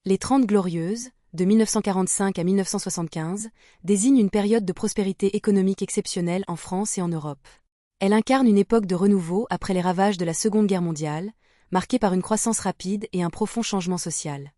Les Trente Glorieuses, de 1945 à 1975, désignent une période de prospérité économique exceptionnelle en France et en Europe. Elle incarne une époque de renouveau après les ravages de la Seconde Guerre mondiale, marquée par une croissance rapide et un profond changement social.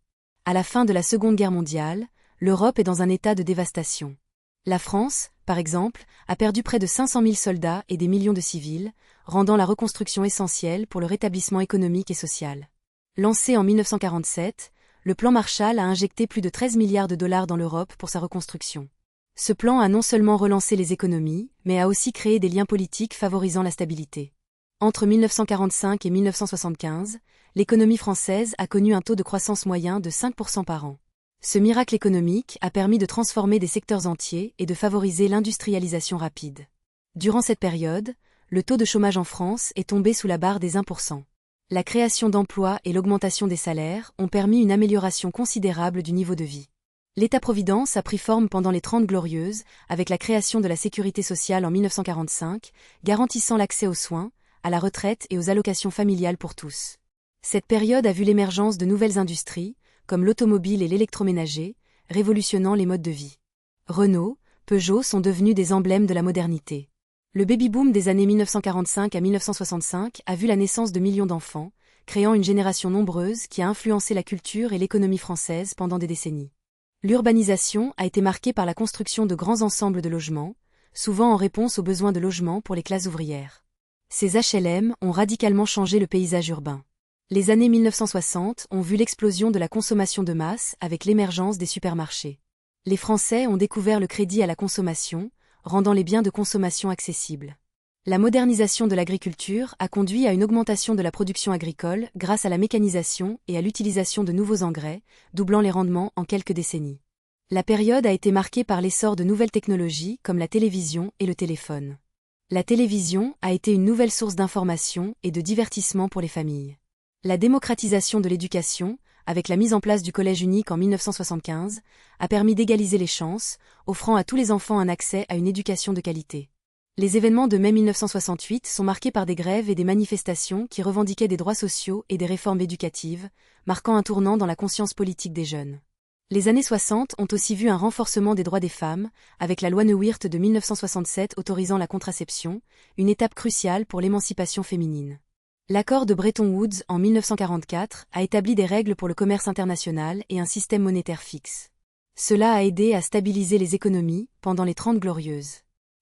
À la fin de la Seconde Guerre mondiale, l'Europe est dans un état de dévastation. La France, par exemple, a perdu près de 500 000 soldats et des millions de civils, rendant la reconstruction essentielle pour le rétablissement économique et social. Lancé en 1947, le plan Marshall a injecté plus de 13 milliards de dollars dans l'Europe pour sa reconstruction. Ce plan a non seulement relancé les économies, mais a aussi créé des liens politiques favorisant la stabilité. Entre 1945 et 1975, l'économie française a connu un taux de croissance moyen de 5% par an. Ce miracle économique a permis de transformer des secteurs entiers et de favoriser l'industrialisation rapide. Durant cette période, le taux de chômage en France est tombé sous la barre des 1%. La création d'emplois et l'augmentation des salaires ont permis une amélioration considérable du niveau de vie. L'État-providence a pris forme pendant les Trente Glorieuses, avec la création de la sécurité sociale en 1945, garantissant l'accès aux soins, à la retraite et aux allocations familiales pour tous. Cette période a vu l'émergence de nouvelles industries, comme l'automobile et l'électroménager, révolutionnant les modes de vie. Renault, Peugeot sont devenus des emblèmes de la modernité. Le baby-boom des années 1945 à 1965 a vu la naissance de millions d'enfants, créant une génération nombreuse qui a influencé la culture et l'économie française pendant des décennies. L'urbanisation a été marquée par la construction de grands ensembles de logements, souvent en réponse aux besoins de logement pour les classes ouvrières. Ces HLM ont radicalement changé le paysage urbain. Les années 1960 ont vu l'explosion de la consommation de masse avec l'émergence des supermarchés. Les Français ont découvert le crédit à la consommation, rendant les biens de consommation accessibles. La modernisation de l'agriculture a conduit à une augmentation de la production agricole grâce à la mécanisation et à l'utilisation de nouveaux engrais, doublant les rendements en quelques décennies. La période a été marquée par l'essor de nouvelles technologies comme la télévision et le téléphone. La télévision a été une nouvelle source d'information et de divertissement pour les familles. La démocratisation de l'éducation, avec la mise en place du collège unique en 1975, a permis d'égaliser les chances, offrant à tous les enfants un accès à une éducation de qualité. Les événements de mai 1968 sont marqués par des grèves et des manifestations qui revendiquaient des droits sociaux et des réformes éducatives, marquant un tournant dans la conscience politique des jeunes. Les années 60 ont aussi vu un renforcement des droits des femmes, avec la loi Neuwirth de 1967 autorisant la contraception, une étape cruciale pour l'émancipation féminine. L'accord de Bretton Woods en 1944 a établi des règles pour le commerce international et un système monétaire fixe. Cela a aidé à stabiliser les économies pendant les Trente Glorieuses.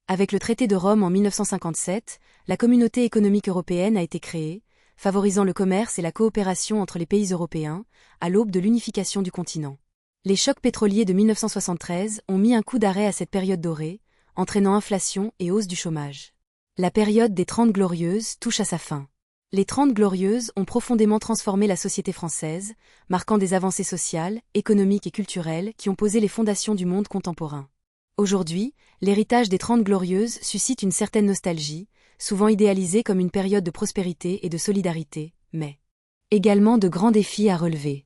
Avec le traité de Rome en 1957, la Communauté économique européenne a été créée, favorisant le commerce et la coopération entre les pays européens, à l'aube de l'unification du continent. Les chocs pétroliers de 1973 ont mis un coup d'arrêt à cette période dorée, entraînant inflation et hausse du chômage. La période des Trente Glorieuses touche à sa fin. Les Trente Glorieuses ont profondément transformé la société française, marquant des avancées sociales, économiques et culturelles qui ont posé les fondations du monde contemporain. Aujourd'hui, l'héritage des Trente Glorieuses suscite une certaine nostalgie, souvent idéalisée comme une période de prospérité et de solidarité, mais également de grands défis à relever.